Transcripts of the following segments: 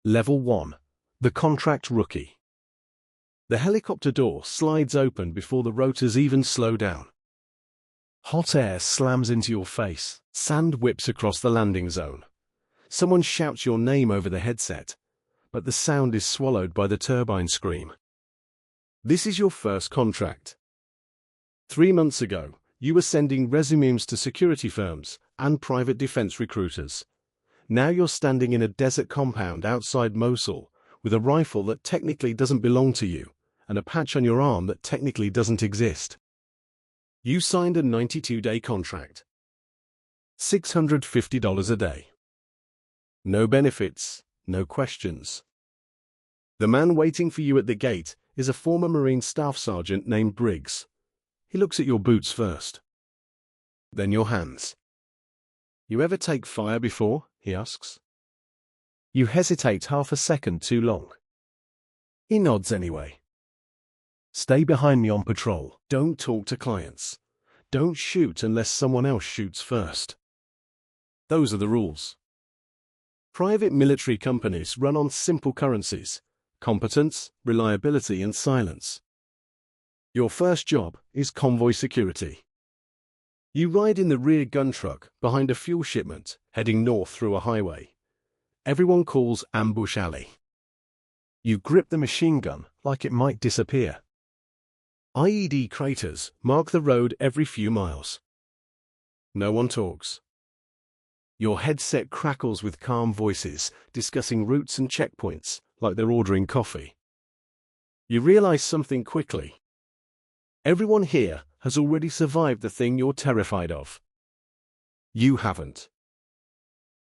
Level 1. The Contract Rookie. The helicopter door slides open before the rotors even slow down. Hot air slams into your face. Sand whips across the landing zone. Someone shouts your name over the headset, but the sound is swallowed by the turbine scream. This is your first contract. 3 months ago, you were sending resumes to security firms and private defense recruiters. Now you're standing in a desert compound outside Mosul with a rifle that technically doesn't belong to you and a patch on your arm that technically doesn't exist. You signed a 92-day contract. $650 a day. No benefits, no questions. The man waiting for you at the gate is a former Marine Staff Sergeant named Briggs. He looks at your boots first, then your hands. You ever take fire before? He asks. You hesitate half a second too long. He nods anyway. Stay behind me on patrol. Don't talk to clients. Don't shoot unless someone else shoots first. Those are the rules. Private military companies run on simple currencies: competence, reliability, and silence. Your first job is convoy security. You ride in the rear gun truck behind a fuel shipment heading north through a highway. Everyone calls Ambush Alley. You grip the machine gun like it might disappear. IED craters mark the road every few miles. No one talks. Your headset crackles with calm voices discussing routes and checkpoints like they're ordering coffee. You realize something quickly. Everyone here has already survived the thing you're terrified of. You haven't.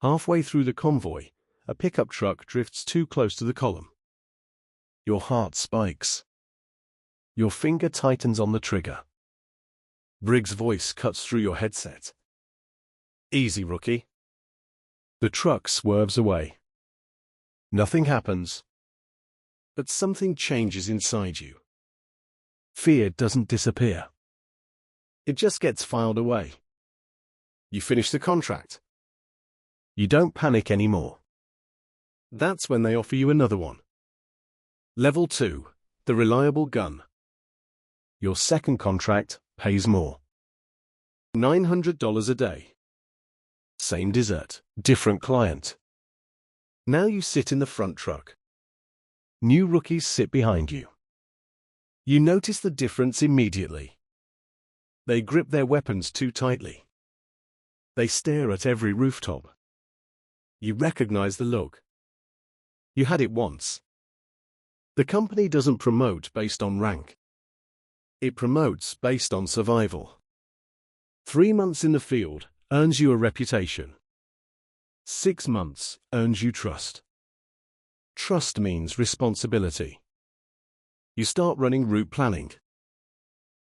Halfway through the convoy, a pickup truck drifts too close to the column. Your heart spikes. Your finger tightens on the trigger. Briggs' voice cuts through your headset. Easy, rookie. The truck swerves away. Nothing happens. But something changes inside you. Fear doesn't disappear. It just gets filed away. You finish the contract. You don't panic anymore. That's when they offer you another one. Level 2. The Reliable Gun. Your second contract pays more. $900 a day. Same dessert, different client. Now you sit in the front truck. New rookies sit behind you. You notice the difference immediately. They grip their weapons too tightly. They stare at every rooftop. You recognize the look. You had it once. The company doesn't promote based on rank. It promotes based on survival. 3 months in the field earns you a reputation. 6 months earns you trust. Trust means responsibility. You start running route planning.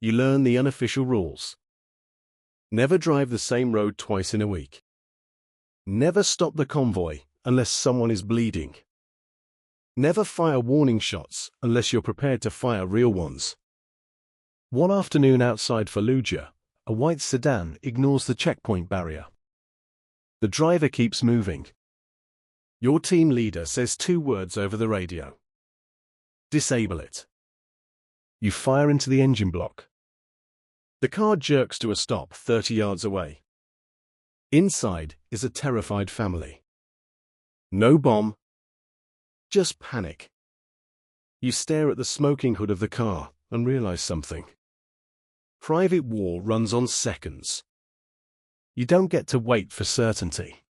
You learn the unofficial rules. Never drive the same road twice in a week. Never stop the convoy unless someone is bleeding. Never fire warning shots unless you're prepared to fire real ones. One afternoon outside Fallujah, a white sedan ignores the checkpoint barrier. The driver keeps moving. Your team leader says 2 words over the radio. Disable it. You fire into the engine block. The car jerks to a stop 30 yards away. Inside is a terrified family. No bomb. Just panic. You stare at the smoking hood of the car and realize something. Private war runs on seconds. You don't get to wait for certainty.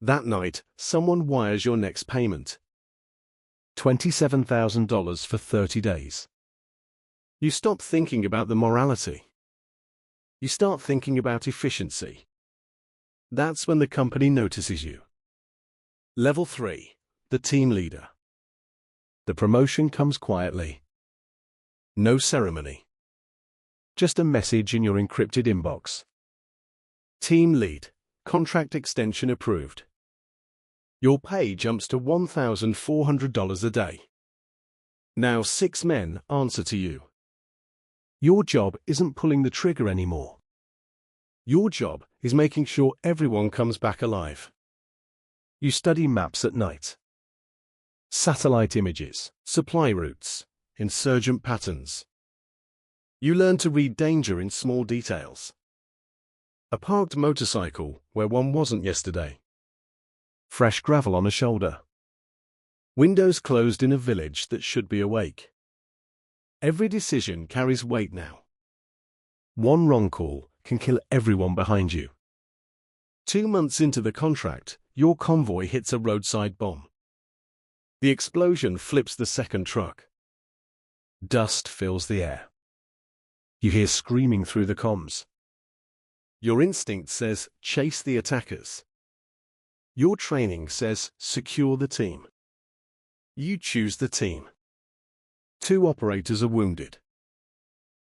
That night, someone wires your next payment. $27,000 for 30 days. You stop thinking about the morality. You start thinking about efficiency. That's when the company notices you. Level 3. The Team Leader. The promotion comes quietly. No ceremony. Just a message in your encrypted inbox. Team Lead. Contract extension approved. Your pay jumps to $1,400 a day. Now 6 men answer to you. Your job isn't pulling the trigger anymore. Your job is making sure everyone comes back alive. You study maps at night. Satellite images, supply routes, insurgent patterns. You learn to read danger in small details. A parked motorcycle where one wasn't yesterday. Fresh gravel on a shoulder. Windows closed in a village that should be awake. Every decision carries weight now. One wrong call can kill everyone behind you. 2 months into the contract, your convoy hits a roadside bomb. The explosion flips the second truck. Dust fills the air. You hear screaming through the comms. Your instinct says, chase the attackers. Your training says, secure the team. You choose the team. 2 operators are wounded.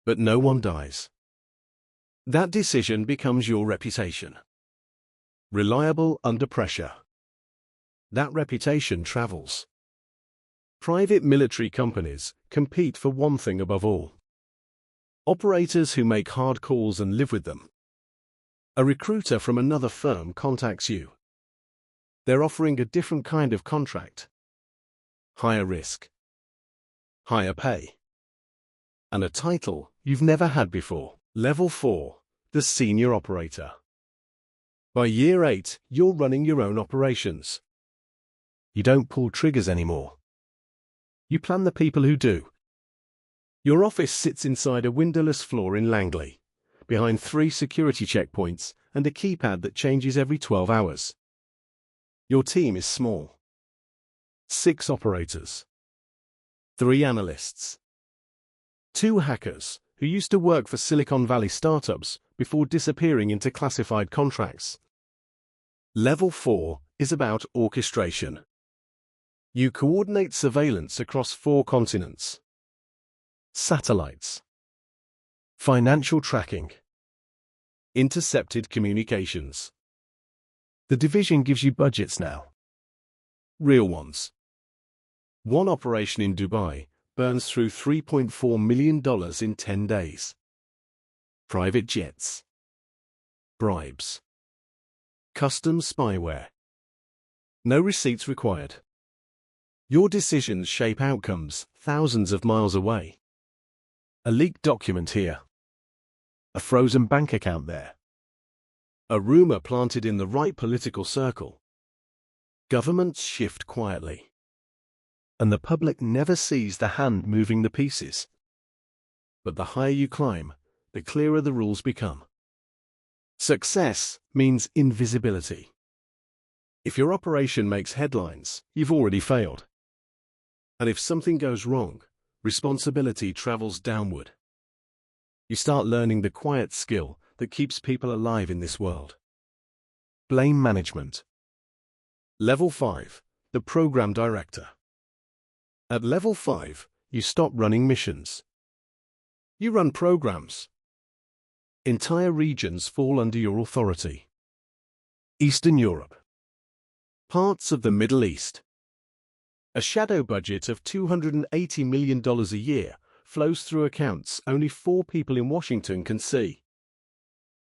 But no one dies. That decision becomes your reputation. Reliable under pressure. That reputation travels. Private military companies compete for one thing above all. Operators who make hard calls and live with them. A recruiter from another firm contacts you. They're offering a different kind of contract. Higher risk. Higher pay. And a title you've never had before. Level 4, the senior operator. By year 8, you're running your own operations. You don't pull triggers anymore. You plan the people who do. Your office sits inside a windowless floor in Langley, behind 3 security checkpoints and a keypad that changes every 12 hours. Your team is small. 6 operators. 3 analysts. 2 hackers who used to work for Silicon Valley startups before disappearing into classified contracts. Level 4 is about orchestration. You coordinate surveillance across 4 continents. Satellites. Financial tracking. Intercepted communications. The division gives you budgets now. Real ones. One operation in Dubai burns through $3.4 million in 10 days. Private jets. Bribes. Custom spyware. No receipts required. Your decisions shape outcomes thousands of miles away. A leaked document here. A frozen bank account there. A rumor planted in the right political circle. Governments shift quietly. And the public never sees the hand moving the pieces. But the higher you climb, the clearer the rules become. Success means invisibility. If your operation makes headlines, you've already failed. And if something goes wrong, responsibility travels downward. You start learning the quiet skill that keeps people alive in this world. Blame management. Level 5, the program director. At level 5, you stop running missions. You run programs. Entire regions fall under your authority. Eastern Europe. Parts of the Middle East. A shadow budget of $280 million a year flows through accounts only 4 people in Washington can see.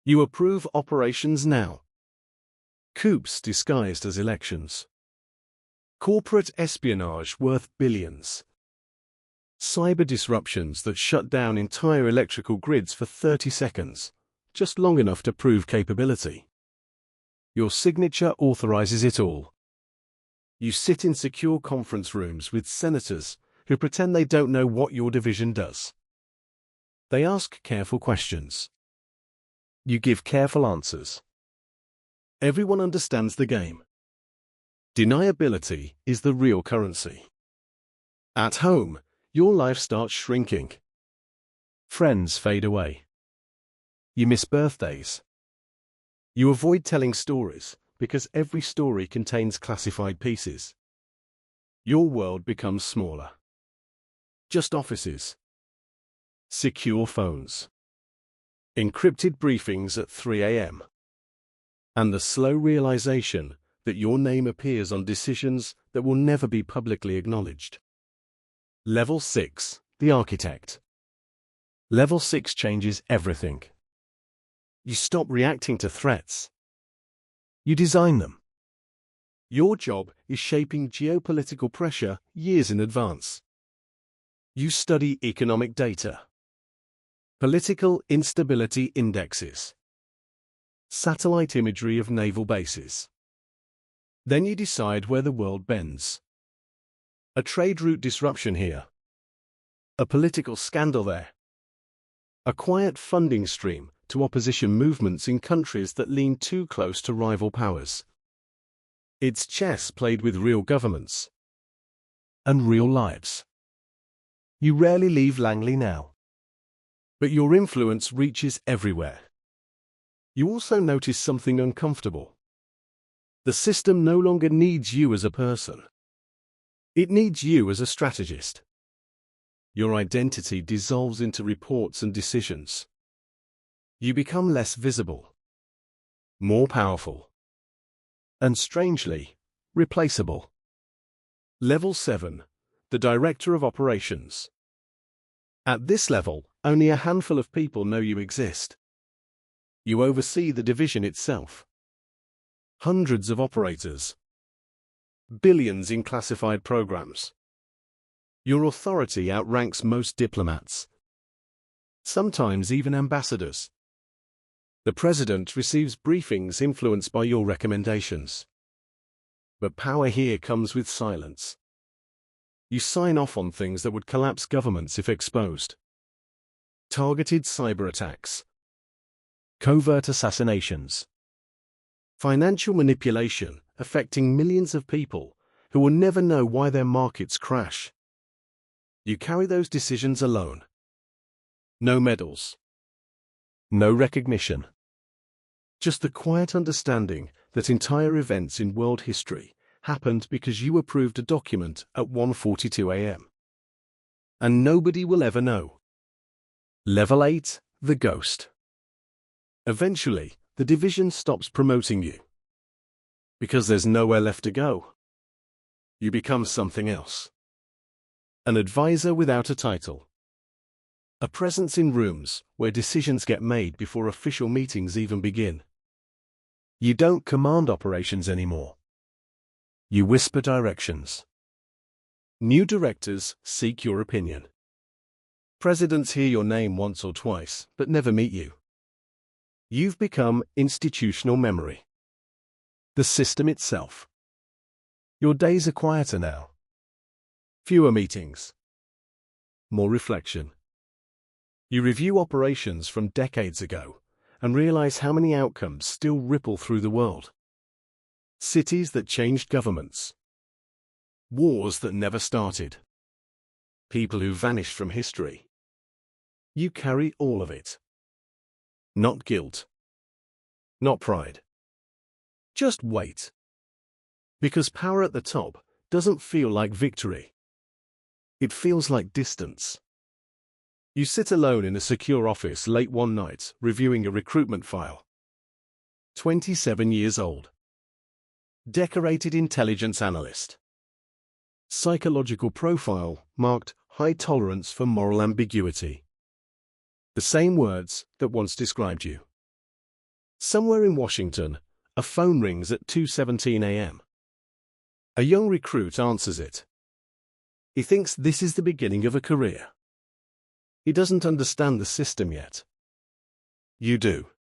You approve operations now. Coups disguised as elections. Corporate espionage worth billions. Cyber disruptions that shut down entire electrical grids for 30 seconds, just long enough to prove capability. Your signature authorizes it all. You sit in secure conference rooms with senators who pretend they don't know what your division does. They ask careful questions. You give careful answers. Everyone understands the game. Deniability is the real currency. At home, your life starts shrinking. Friends fade away. You miss birthdays. You avoid telling stories because every story contains classified pieces. Your world becomes smaller. Just offices. Secure phones. Encrypted briefings at 3 a.m. And the slow realization that your name appears on decisions that will never be publicly acknowledged. Level 6, the architect. Level 6 changes everything. You stop reacting to threats. You design them. Your job is shaping geopolitical pressure years in advance. You study economic data, political instability indexes, satellite imagery of naval bases. Then you decide where the world bends. A trade route disruption here, a political scandal there, a quiet funding stream to opposition movements in countries that lean too close to rival powers. It's chess played with real governments and real lives. You rarely leave Langley now, but your influence reaches everywhere. You also notice something uncomfortable. The system no longer needs you as a person. It needs you as a strategist. Your identity dissolves into reports and decisions. You become less visible, more powerful, and strangely, replaceable. Level 7. The Director of Operations. At this level, only a handful of people know you exist. You oversee the division itself. Hundreds of operators. Billions in classified programs. Your authority outranks most diplomats. Sometimes even ambassadors. The president receives briefings influenced by your recommendations. But power here comes with silence. You sign off on things that would collapse governments if exposed. Targeted cyber attacks. Covert assassinations. Financial manipulation affecting millions of people who will never know why their markets crash. You carry those decisions alone. No medals. No recognition. Just the quiet understanding that entire events in world history happened because you approved a document at 1:42 a.m. And nobody will ever know. Level 8. The Ghost. Eventually, the division stops promoting you. Because there's nowhere left to go. You become something else. An advisor without a title. A presence in rooms where decisions get made before official meetings even begin. You don't command operations anymore. You whisper directions. New directors seek your opinion. Presidents hear your name once or twice, but never meet you. You've become institutional memory. The system itself. Your days are quieter now. Fewer meetings. More reflection. You review operations from decades ago and realize how many outcomes still ripple through the world. Cities that changed governments. Wars that never started. People who vanished from history. You carry all of it. Not guilt. Not pride. Just wait. Because power at the top doesn't feel like victory. It feels like distance. You sit alone in a secure office late one night, reviewing a recruitment file. 27 years old. Decorated intelligence analyst. Psychological profile marked high tolerance for moral ambiguity. The same words that once described you. Somewhere in Washington, a phone rings at 2:17 a.m. A young recruit answers it. He thinks this is the beginning of a career. He doesn't understand the system yet. You do.